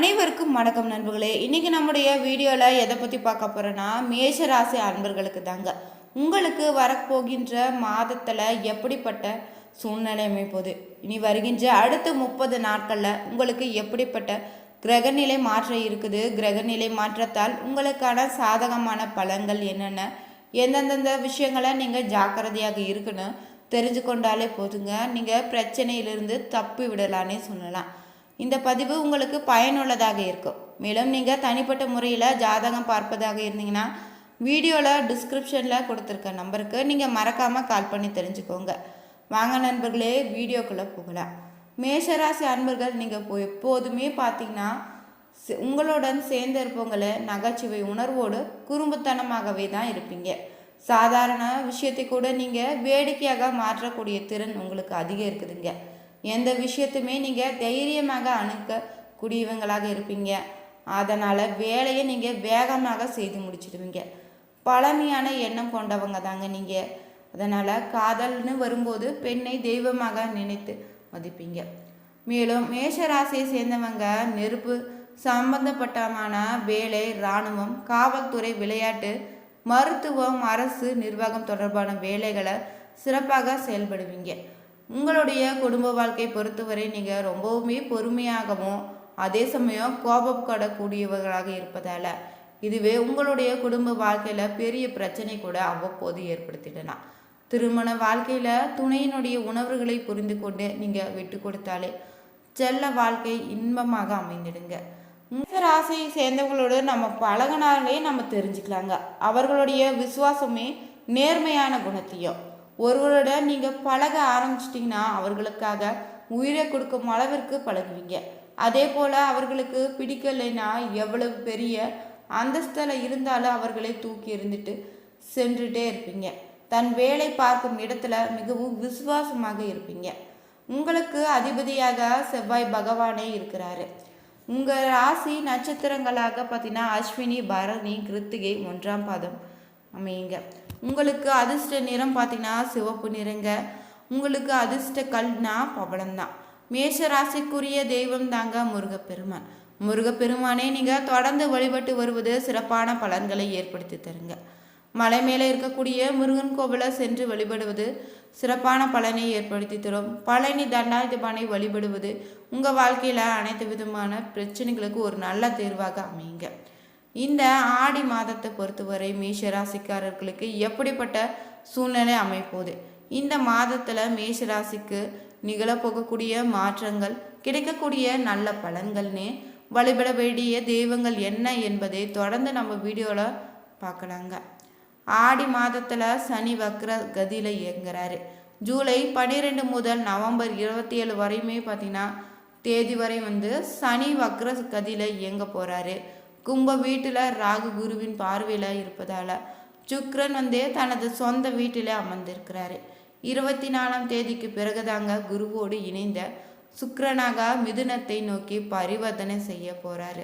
அனைவருக்கும் வணக்கம் நண்பர்களே. இன்றைக்கி நம்முடைய வீடியோவில் எதை பற்றி பார்க்க போகிறோன்னா, மேஷராசி அன்பர்களுக்கு தாங்க. உங்களுக்கு வரப்போகின்ற மாதத்தில் எப்படிப்பட்ட சூழ்நிலை அமைப்போது, இனி வருகின்ற அடுத்த 30 நாட்களில் உங்களுக்கு எப்படிப்பட்ட கிரகநிலை மாற்றம் இருக்குது, கிரகநிலை மாற்றத்தால் உங்களுக்கான சாதகமான பலன்கள் என்னென்ன, எந்தெந்த விஷயங்களை நீங்கள் ஜாக்கிரதையாக இருக்குன்னு தெரிஞ்சு கொண்டாலே போதுங்க. நீங்கள் பிரச்சனையிலிருந்து தப்பி விடலான்னே சொல்லலாம். இந்த பதிவு உங்களுக்கு பயனுள்ளதாக இருக்கும். மேலும் நீங்கள் தனிப்பட்ட முறையில் ஜாதகம் பார்ப்பதாக இருந்தீங்கன்னா வீடியோவில் டிஸ்கிரிப்ஷனில் கொடுத்துருக்க நம்பருக்கு நீங்கள் மறக்காமல் கால் பண்ணி தெரிஞ்சுக்கோங்க. வாங்க நண்பர்களே, வீடியோக்குள்ளே போகலாம். மேஷராசி அன்பர்கள் நீங்கள் எப்போதுமே பார்த்தீங்கன்னா உங்களுடன் சேர்ந்து இருப்பவங்களை நகைச்சுவை உணர்வோடு குறும்புத்தனமாகவே தான் இருப்பீங்க. சாதாரண விஷயத்தை கூட நீங்கள் வேடிக்கையாக மாற்றக்கூடிய திறன் உங்களுக்கு அதிகம் இருக்குதுங்க. எந்த விஷயத்துமே நீங்கள் தைரியமாக அணுக்கக்கூடியவங்களாக இருப்பீங்க. அதனால் வேலையை நீங்கள் வேகமாக செய்து முடிச்சிடுவீங்க. பழமையான எண்ணம் கொண்டவங்க தாங்க நீங்கள். அதனால் காதல்னு வரும்போது பெண்ணை தெய்வமாக நினைத்து மதிப்பீங்க. மேலும் மேஷராசியை சேர்ந்தவங்க நெருப்பு சம்பந்தப்பட்டமான வேலை, இராணுவம், காவல்துறை, விளையாட்டு, மருத்துவம், அரசு நிர்வாகம் தொடர்பான வேலைகளை சிறப்பாக செயல்படுவீங்க. உங்களுடைய குடும்ப வாழ்க்கை பொறுத்தவரை நீங்கள் ரொம்பவுமே பொறுமையாகவும் அதே சமயம் கோபப்படக்கூடியவர்களாக இருப்பதால் இதுவே உங்களுடைய குடும்ப வாழ்க்கையில் பெரிய பிரச்சனை கூட அவ்வப்போது ஏற்படுத்திடலாம். திருமண வாழ்க்கையில் துணையினுடைய உணர்வுகளை புரிந்து கொண்டு நீங்கள் விட்டு கொடுத்தாலே செல்ல வாழ்க்கை இன்பமாக அமைந்திடுங்க. இந்த ராசியை சேர்ந்தவங்களோடு நம்ம பழகினாலே நம்ம தெரிஞ்சுக்கலாங்க. அவர்களுடைய விசுவாசமே நேர்மையான குணத்தையும். ஒருவருடன் நீங்கள் பழக ஆரம்பிச்சிட்டிங்கன்னா அவர்களுக்காக உயிரை கொடுக்கும் அளவிற்கு பழகுவீங்க. அதே போல் அவர்களுக்கு பிடிக்கலைன்னா எவ்வளவு பெரிய அந்தஸ்தில் இருந்தாலும் அவர்களை தூக்கி எறிந்துட்டு சென்றுட்டே இருப்பீங்க. தன் வேலை பார்க்கும் இடத்துல மிகவும் விசுவாசமாக இருப்பீங்க. உங்களுக்கு அதிபதியாக செவ்வாய் பகவானே இருக்கிறாரு. உங்கள் ராசி நட்சத்திரங்களாக பார்த்தீங்கன்னா அஸ்வினி, பரணி, கிருத்திகை 1ஆம் பாதம் அமையுங்க. உங்களுக்கு அதிர்ஷ்ட நிறம் பார்த்தீங்கன்னா சிவப்பு நிறங்க. உங்களுக்கு அதிர்ஷ்ட கல்னா பவளம்தான். மேஷ ராசிக்குரிய தெய்வம் தாங்க முருகப்பெருமான். முருகப்பெருமானே நீங்கள் தொடர்ந்து வழிபட்டு வருவது சிறப்பான பலன்களை ஏற்படுத்தி தருங்க. மலை மேலே இருக்கக்கூடிய முருகன் கோவிலை சென்று வழிபடுவது சிறப்பான பலனை ஏற்படுத்தி தரும். பழனி தண்டாயுதபானை வழிபடுவது உங்கள் வாழ்க்கையில் அனைத்து விதமான பிரச்சனைகளுக்கு ஒரு நல்ல தேர்வாக அமையுங்க. இந்த ஆடி மாதத்தை பொறுத்தவரை மேஷராசிக்காரர்களுக்கு எப்படிப்பட்ட சூழ்நிலை அமைப்போது, இந்த மாதத்தில் மேஷராசிக்கு நிகழப்போகக்கூடிய மாற்றங்கள், கிடைக்கக்கூடிய நல்ல பலன்கள்னு வழிபட வேண்டிய தெய்வங்கள் என்ன என்பதை தொடர்ந்து நம்ம வீடியோவில் பார்க்கலாங்க. ஆடி மாதத்தில் சனி வக்ர கதியில் இயங்குறாரு. ஜூலை 12 முதல் நவம்பர் 27 வரையுமே பார்த்தீங்கன்னா தேதி வரை சனி வக்ர கதியில் இயங்க போகிறாரு. கும்ப வீட்டில் ராகு குருவின் பார்வையில் இருப்பதால் சுக்கிரன் தனது சொந்த வீட்டில் அமர்ந்திருக்கிறாரு. 24ஆம் தேதிக்கு பிறகுதாங்க குருவோடு இணைந்த சுக்கிரனாக மிதுனத்தை நோக்கி பரிவர்த்தனை செய்ய போகிறாரு.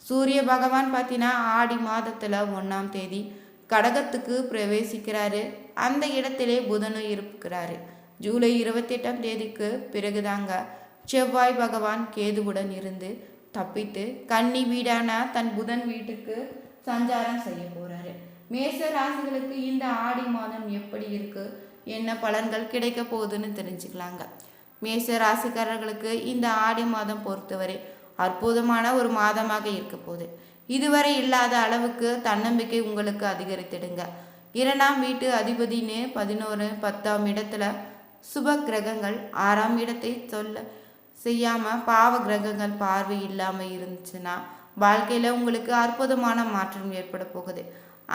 சூரிய பகவான் பார்த்தீங்கன்னா ஆடி மாதத்தில் 1ஆம் தேதி கடகத்துக்கு பிரவேசிக்கிறாரு. அந்த இடத்திலே புதனும் இருக்கிறாரு. ஜூலை 28ஆம் தேதிக்கு பிறகுதாங்க செவ்வாய் பகவான் கேதுவுடன் இருந்து தப்பித்து கன்னி வீடான தன் புதன் வீட்டுக்கு சஞ்சாரம் செய்ய போறாரு. மேஷ ராசிகளுக்கு இந்த ஆடி மாதம் எப்படி இருக்கு, என்ன பலன்கள் கிடைக்க போகுதுன்னு தெரிஞ்சுக்கலாங்க. மேஷ ராசிக்காரர்களுக்கு இந்த ஆடி மாதம் பொறுத்தவரை அற்புதமான ஒரு மாதமாக இருக்க போகுது. இதுவரை இல்லாத அளவுக்கு தன்னம்பிக்கை உங்களுக்கு அதிகரித்திடுங்க. 2ஆம் வீட்டு அதிபதினு 11 10ஆம் இடத்துல சுப கிரகங்கள் 6ஆம் இடத்தை செய்யாமல் பாவ கிரகங்கள் பார்வை இல்லாமல் இருந்துச்சுன்னா வாழ்க்கையில் உங்களுக்கு அற்புதமான மாற்றம் ஏற்பட போகுது.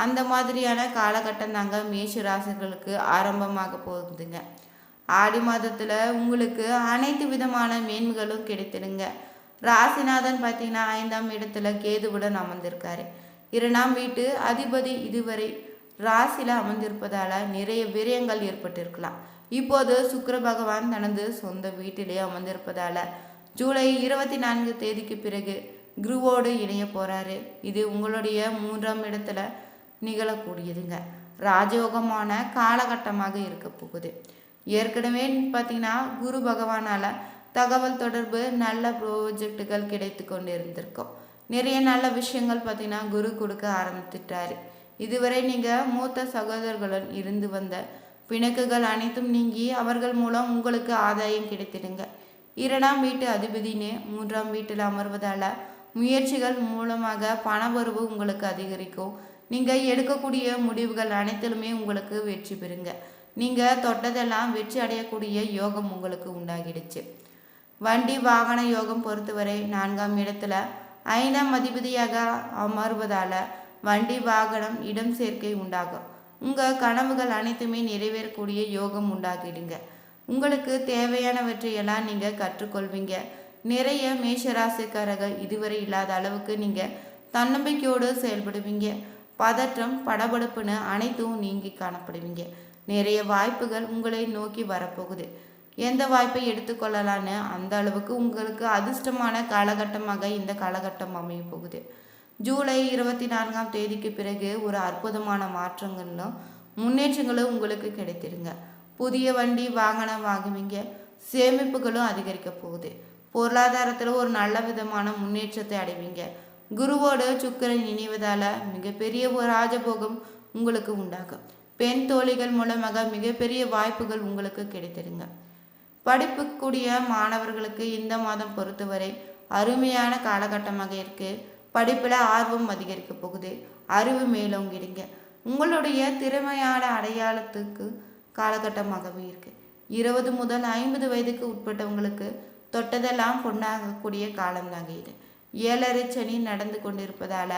அந்த மாதிரியான காலகட்டம் தாங்க மேஷ ராசிகளுக்கு ஆரம்பமாக போகுதுங்க. ஆடி மாதத்தில் உங்களுக்கு அனைத்து விதமான மேன்மைகளும் கிடைத்திடுங்க. ராசிநாதன் பார்த்தீங்கன்னா 5ஆம் இடத்துல கேதுவுடன் அமர்ந்திருக்காரு. 2ஆம் வீட்டு அதிபதி இதுவரை ராசியில் அமர்ந்திருப்பதால் நிறைய விரயங்கள் ஏற்பட்டிருக்கலாம். இப்போது சுக்கிர பகவான் தனது சொந்த வீட்டிலே அமர்ந்திருப்பதால் ஜூலை 24 தேதிக்கு பிறகு குருவோடு இணைய போகிறாரு. இது உங்களுடைய 3ஆம் இடத்துல நிகழக்கூடியதுங்க. ராஜயோகமான காலகட்டமாக இருக்க போகுது. ஏற்கனவே பார்த்தீங்கன்னா குரு பகவானால் தகவல் தொடர்பு நல்ல ப்ராஜெக்டுகள் கிடைத்து கொண்டு இருந்திருக்கும். நிறைய நல்ல விஷயங்கள் பார்த்தீங்கன்னா குரு கொடுக்க ஆரம்பித்துட்டாரு. இதுவரை நீங்கள் மூத்த சகோதரர்களுடன் இருந்து வந்த பிணக்குகள் அனைத்தும் நீங்கி அவர்கள் மூலம் உங்களுக்கு ஆதாயம் கிடைத்திடுங்க. 2ஆம் வீட்டு அதிபதினு 3ஆம் வீட்டில் அமர்வதால் முயற்சிகள் மூலமாக பணவரவு உங்களுக்கு அதிகரிக்கும். நீங்கள் எடுக்கக்கூடிய முடிவுகள் அனைத்திலுமே உங்களுக்கு வெற்றி பெறுங்க. நீங்கள் தொட்டதெல்லாம் வெற்றி அடையக்கூடிய யோகம் உங்களுக்கு உண்டாகிடுச்சு. வண்டி வாகன யோகம் பொறுத்தவரை 4ஆம் இடத்துல 5ஆம் அதிபதியாக அமர்வதால் வண்டி வாகனம் இடம் சேர்க்கை உண்டாகும். உங்கள் கனவுகள் அனைத்துமே நிறைவேறக்கூடிய யோகம் உண்டாகிடுங்க. உங்களுக்கு தேவையானவற்றையெல்லாம் நீங்கள் கற்றுக்கொள்வீங்க. நிறைய மேஷராசிக்காரர்கள் இதுவரை இல்லாத அளவுக்கு நீங்கள் தன்னம்பிக்கையோடு செயல்படுவீங்க. பதற்றம் படபடுப்புன்னு அனைத்தும் நீங்கி காணப்படுவீங்க. நிறைய வாய்ப்புகள் உங்களை நோக்கி வரப்போகுது. எந்த வாய்ப்பை எடுத்துக்கொள்ளலான்னு அந்த அளவுக்கு உங்களுக்கு அதிர்ஷ்டமான காலகட்டமாக இந்த காலகட்டம் அமைய போகுது. ஜூலை 24ஆம் தேதிக்கு பிறகு ஒரு அற்புதமான மாற்றங்களும் முன்னேற்றங்களும் உங்களுக்கு கிடைத்திருங்க. புதிய வண்டி வாகனம் வாங்குவீங்க. சேமிப்புகளும் அதிகரிக்க போகுது. பொருளாதாரத்தில் ஒரு நல்ல விதமான முன்னேற்றத்தை அடைவீங்க. குருவோடு சுக்கிரன் இணைவதால் மிகப்பெரிய ஒரு ராஜபோகம் உங்களுக்கு உண்டாகும். பெண் தோழிகள் மூலமாக மிகப்பெரிய வாய்ப்புகள் உங்களுக்கு கிடைத்திருங்க. படிப்புக்கூடிய மாணவர்களுக்கு இந்த மாதம் பொறுத்தவரை அருமையான காலகட்டமாக இருக்குது. படிப்பில் ஆர்வம் அதிகரிக்க போகுது. அறிவு மேலோங்கிடுங்க. உங்களுடைய திறமையான அடையாளத்துக்கு காலகட்டமாகவே இருக்குது. 20 முதல் 50 வயதுக்கு உட்பட்டவங்களுக்கு தொட்டதெல்லாம் பொண்ணாகக்கூடிய காலம்தாங்க இது. 7.5 சனி நடந்து கொண்டிருப்பதால்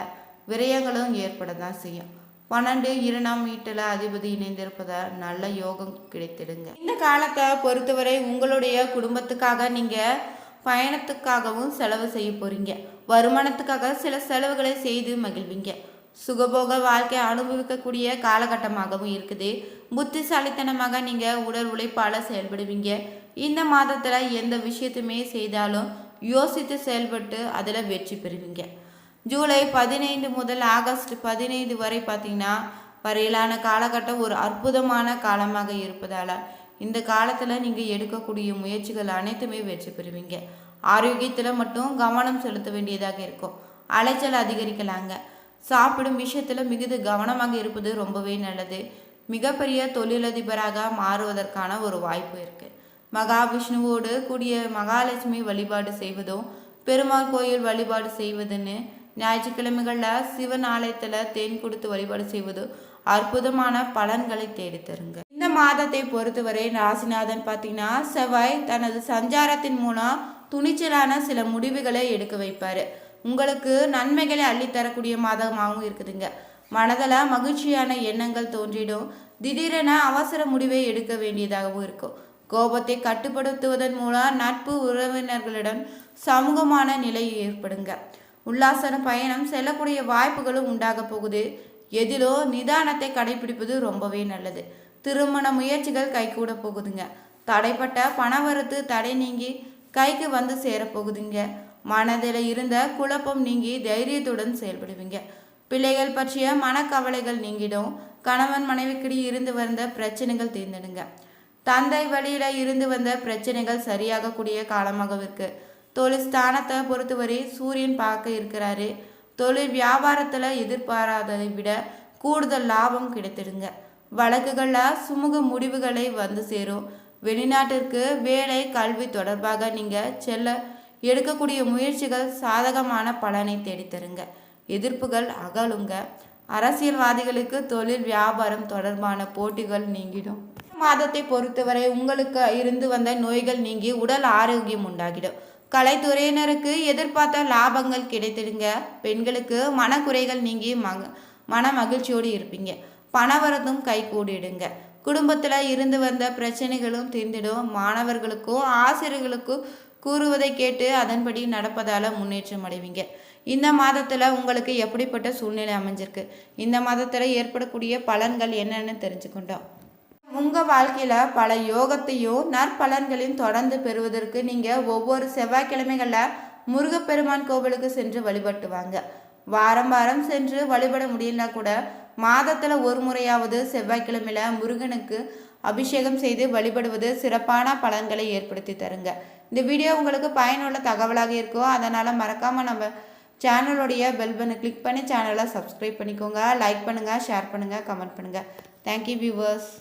விரயங்களும் ஏற்பட தான் செய்யும். 12 2ஆம் வீட்டில் அதிபதி இணைந்திருப்பதால் நல்ல யோகம் கிடைத்திடுங்க. இந்த காலத்தை பொறுத்தவரை உங்களுடைய குடும்பத்துக்காக நீங்கள் பயணத்துக்காகவும் செலவு செய்ய போகிறீங்க. வருமானத்துக்காக சில செலவுகளை செய்து மகிழ்வீங்க. சுகபோக வாழ்க்கை அனுபவிக்கக்கூடிய காலகட்டமாகவும் இருக்குது. புத்திசாலித்தனமாக நீங்கள் உடல் உழைப்பால் செயல்படுவீங்க. இந்த மாதத்தில் எந்த விஷயத்தையுமே செய்தாலும் யோசித்து செயல்பட்டு அதில் வெற்றி பெறுவீங்க. ஜூலை 15 முதல் ஆகஸ்ட் 15 வரை பார்த்தீங்கன்னா வரையிலான காலகட்டம் ஒரு அற்புதமான காலமாக இருப்பதால் இந்த காலத்தில் நீங்கள் எடுக்கக்கூடிய முயற்சிகள் அனைத்துமே வெற்றி பெறுவீங்க. ஆரோக்கியத்தில் மட்டும் கவனம் செலுத்த வேண்டியதாக இருக்கும். அலைச்சல் அதிகரிக்கலாங்க. சாப்பிடும் விஷயத்தில் மிகுந்த கவனமாக இருப்பது ரொம்பவே நல்லது. மிகப்பெரிய தொழிலதிபராக மாறுவதற்கான ஒரு வாய்ப்பு இருக்குது. மகாவிஷ்ணுவோடு கூடிய மகாலட்சுமி வழிபாடு செய்வதும் பெருமாள் கோயில் வழிபாடு செய்வதுன்னு ஞாயிற்றுக்கிழமைகளில் சிவன் ஆலயத்தில் தேன் கொடுத்து வழிபாடு செய்வது அற்புதமான பலன்களை தேடித்தருங்க. இந்த மாதத்தை பொறுத்தவரை ராசிநாதன் பார்த்தீங்கன்னா செவ்வாய் தனது சஞ்சாரத்தின் மூலம் துணிச்சலான சில முடிவுகளை எடுக்க வைப்பார். உங்களுக்கு நன்மைகளை அள்ளித்தரக்கூடிய மாதமாகவும் இருக்குதுங்க. மனதில் மகிழ்ச்சியான எண்ணங்கள் தோன்றிடும். திடீரென அவசர முடிவை எடுக்க வேண்டியதாகவும் இருக்கும். கோபத்தை கட்டுப்படுத்துவதன் மூலம் நட்பு உறவினர்களிடம் சமூகமான நிலை ஏற்படுங்க. உல்லாசன பயணம் செல்லக்கூடிய வாய்ப்புகளும் உண்டாக போகுது. எதிலோ நிதானத்தை கடைபிடிப்பது ரொம்பவே நல்லது. திருமண முயற்சிகள் கைகூட போகுதுங்க. தடைப்பட்ட பணவரத்து தடை நீங்கி கைக்கு வந்து சேரப்போகுதுங்க. மனதில் இருந்த குழப்பம் நீங்கி தைரியத்துடன் செயல்படுவீங்க. பிள்ளைகள் பற்றிய மனக்கவலைகள் நீங்கிடும். கணவன் மனைவிக்கிடையே இருந்து வந்த பிரச்சனைகள் தீர்ந்துடுங்க. தந்தை வழியில இருந்து வந்த பிரச்சனைகள் சரியாகக்கூடிய காலமாக இருக்கு. தொழில் ஸ்தானத்தை பொறுத்தவரை சூரியன் பார்க்க இருக்கிறாரு. தொழில் வியாபாரத்தில் எதிர்பாராததை விட கூடுதல் லாபம் கிடைத்திடுங்க. வழக்குகளில் சுமூக முடிவுகளை வந்து சேரும். வெளிநாட்டிற்கு வேலை கல்வி தொடர்பாக நீங்கள் செல்ல எடுக்கக்கூடிய முயற்சிகள் சாதகமான பலனை தேடித்தருங்க. எதிர்ப்புகள் அகலுங்க. அரசியல்வாதிகளுக்கு தொழில் வியாபாரம் தொடர்பான போட்டிகள் நீங்கிடும். மாதத்தை பொறுத்தவரை உங்களுக்கு இருந்து வந்த நோய்கள் நீங்கி உடல் ஆரோக்கியம் உண்டாகிடும். கலைத்துறையினருக்கு எதிர்பார்த்த லாபங்கள் கிடைத்திடுங்க. பெண்களுக்கு மனக்குறைகள் நீங்கி மன மகிழ்ச்சியோடு இருப்பீங்க. பணவரத்தும் கைகூடிடுங்க. குடும்பத்தில் இருந்து வந்த பிரச்சனைகளும் தீர்ந்திடும். மாணவர்களுக்கும் ஆசிரியர்களுக்கும் கூறுவதை கேட்டு அதன்படி நடப்பதால் முன்னேற்றம் அடைவீங்க. இந்த மாதத்தில் உங்களுக்கு எப்படிப்பட்ட சூழ்நிலை அமைஞ்சிருக்கு, இந்த மாதத்தில் ஏற்படக்கூடிய பலன்கள் என்னன்னு தெரிஞ்சுக்கிட்டோம். உங்கள் வாழ்க்கையில் பல யோகத்தையும் நற்பலன்களையும் தொடர்ந்து பெறுவதற்கு நீங்கள் ஒவ்வொரு செவ்வாய்க்கிழமைகளில் முருகப்பெருமான் கோவிலுக்கு சென்று வழிபட்டு வாங்க. வாரம் வாரம் சென்று வழிபட முடியலனா கூட மாதத்தில் ஒரு முறையாவது செவ்வாய்க்கிழமையில் முருகனுக்கு அபிஷேகம் செய்து வழிபடுவது சிறப்பான பலன்களை ஏற்படுத்தி தருங்க. இந்த வீடியோ உங்களுக்கு பயனுள்ள தகவலாக இருக்கும். அதனால் மறக்காமல் நம்ம சேனலுடைய பெல் பட்டனை கிளிக் பண்ணி சேனலை சப்ஸ்கிரைப் பண்ணிக்கோங்க. லைக் பண்ணுங்கள், ஷேர் பண்ணுங்கள், கமெண்ட் பண்ணுங்கள். Thank you viewers.